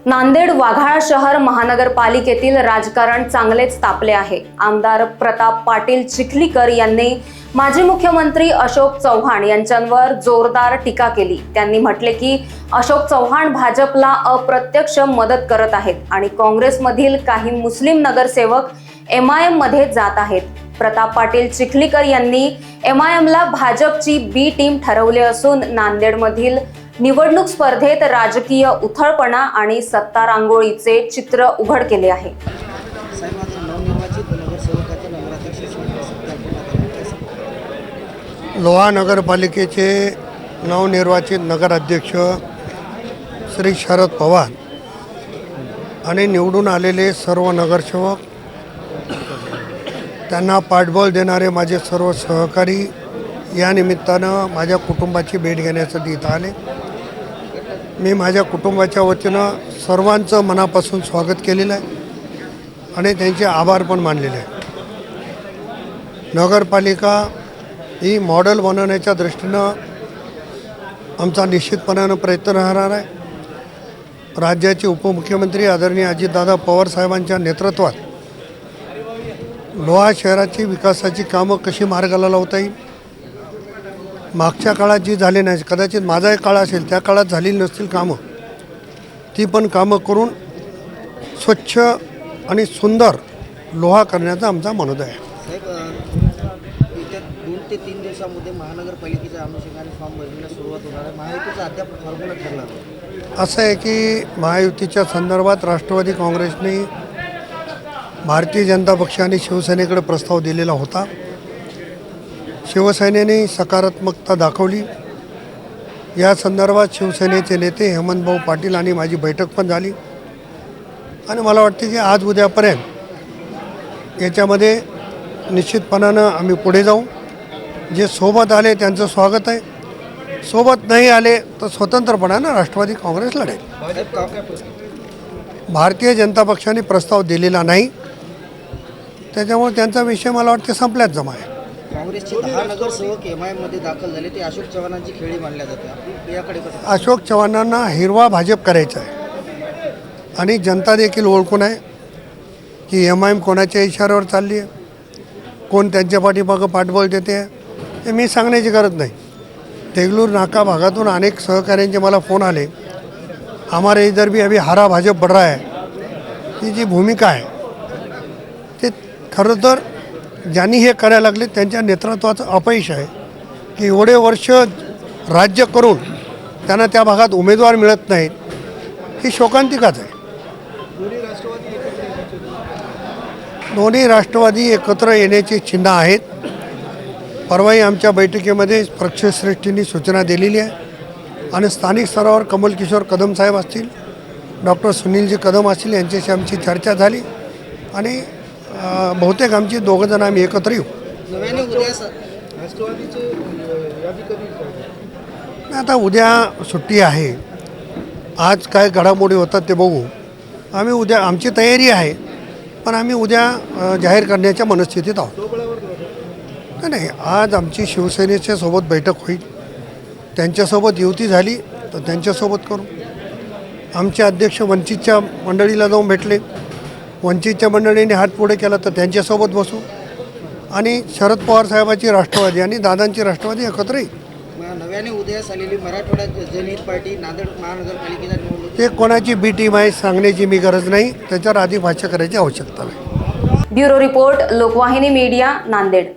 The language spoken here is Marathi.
नांदेड वाघाळा शहर महानगरपालिकेतील राजकारण चांगलेच तापले आहे। आमदार प्रताप पाटील चिखलीकर यांनी माजी मुख्यमंत्री अशोक चव्हाण यांच्यावर जोरदार टीका केली। त्यांनी म्हटले की अशोक चव्हाण भाजपला अप्रत्यक्ष मदत करत आहेत आणि काँग्रेसमधील काही मुस्लिम नगरसेवक MIM मध्ये जात आहेत। प्रताप पाटील चिखलीकर यांनी MIMला भाजपची बी टीम ठरवले असून नांदेडमधील निवडणूक स्पर्धेत राजकीय उथळपणा आणि सत्ता रांगोळीचे चित्र उघड केले आहे। लोहा नगरपालिकेचे नवनिर्वाचित नगराध्यक्ष श्री शरद पवार आणि निवडून आलेले सर्व नगरसेवक, त्यांना पाठबळ देणारे माझे सर्व सहकारी या निमित्तानं माझ्या कुटुंबाची भेट घेण्यासाठी इथं आले। मी माझ्या कुटुंबाच्या वतीनं सर्वांचं मनापासून स्वागत केलेलं आहे आणि त्यांचे आभार पण मानलेले आहे। नगरपालिका ही मॉडेल बनवण्याच्या दृष्टीनं आमचा निश्चितपणानं प्रयत्न राहणार आहे। राज्याचे उपमुख्यमंत्री आदरणीय अजितदादा पवार साहेबांच्या नेतृत्वात लोहा शहराची विकासाची कामं कशी मार्गाला लावता येईल, मागच्या काळात जी झाली नाही, कदाचित माझा एक काळ असेल त्या काळात झालेली नसतील कामं, ती पण कामं करून स्वच्छ आणि सुंदर लोहा करण्याचा आमचा मनोदय आहे। येत्या 2 ते 3 दिवसामध्ये महानगरपालिकेच्या अनुषंगाने फॉर्म भरण्यास सुरुवात होणार आहे। महायुतीचा अद्याप फॉर्म्युला ठरला नाही। असं आहे की महायुतीच्या संदर्भात राष्ट्रवादी काँग्रेसने भारतीय जनता पक्ष आणि शिवसेनेकडे प्रस्ताव दिलेला होता। शिवसेनेने सकारात्मकता दाखवली। या संदर्भात शिवसेनेचे नेते हेमंतभाऊ पाटील आणि माझी बैठक पण झाली आणि मला वाटते की आज उद्यापर्यंत याच्यामध्ये निश्चितपणानं आम्ही पुढे जाऊ। जे सोबत आले त्यांचं स्वागत आहे, सोबत नाही आले तर स्वतंत्रपणानं राष्ट्रवादी काँग्रेस लढेल। भारतीय जनता पक्षाने प्रस्ताव दिलेला नाही, त्याच्यामुळे त्यांचा विषय मला वाटते संपल्यात जमा आहे। काँग्रेसचे 10 नगरसेवक MIM मध्ये दाखल झाले, ते अशोक चव्हाणांची खेळी मानल्या जाते। याकडे अशोक चव्हाणांना हिरवा भाजप करायचा आहे आणि जनता देखील ओळखून आहे की MIM कोणाच्या इशाऱ्यावर चालली आहे, कोण त्यांच्या पाठीमागं पाठबळ देते हे मी सांगण्याची गरज नाही। देगलूर नाका भागातून अनेक सहकाऱ्यांचे मला फोन आले, हमारे इधर भी अभी हरा भाजप बढ़ रहा है। ही जी भूमिका आहे ते खरं तर ज्यांनी हे करायला लागले त्यांच्या नेतृत्वाचं अपयश आहे की एवढे वर्ष राज्य करून त्यांना त्या भागात उमेदवार मिळत नाहीत, ही शोकांतिकाच आहे। दोन्ही राष्ट्रवादी एकत्र येण्याची चिन्ह आहेत। परवाही आमच्या बैठकीमध्ये पक्षश्रेष्ठींनी सूचना दिलेली आहे आणि स्थानिक स्तरावर कमल किशोर कदम साहेब असतील, डॉक्टर सुनीलजी कदम असतील, यांच्याशी आमची चर्चा झाली आणि बहुतेक आमची दोघंजण आम्ही एकत्र येऊ। आता उद्या सुट्टी आहे, आज काय घडामोडी होतात ते बघू। आम्ही उद्या, आमची तयारी आहे पण आम्ही उद्या जाहीर करण्याच्या मनस्थितीत आहोत। नाही, आज आमची शिवसेनेच्या सोबत बैठक होईल, त्यांच्यासोबत युती झाली तर त्यांच्यासोबत करू। आमचे अध्यक्ष वंचितच्या मंडळीला जाऊन भेटले, वंचितच्या मंडळीने हात पुढे केला तर त्यांच्यासोबत बसू आणि शरद पवार साहेबांची राष्ट्रवादी आणि दादांची राष्ट्रवादी एकत्र येईल। नव्याने उदयास आलेली मराठवाडा जनहित पार्टी नांदेड महानगरपालिकेच्या निवडणूक ते कोणाची बी टीम आहे सांगण्याची मी गरज नाही, त्याच्यावर आधी भाष्य करायची आवश्यकता नाही। Bureau report, Lokvahini media, Nanded.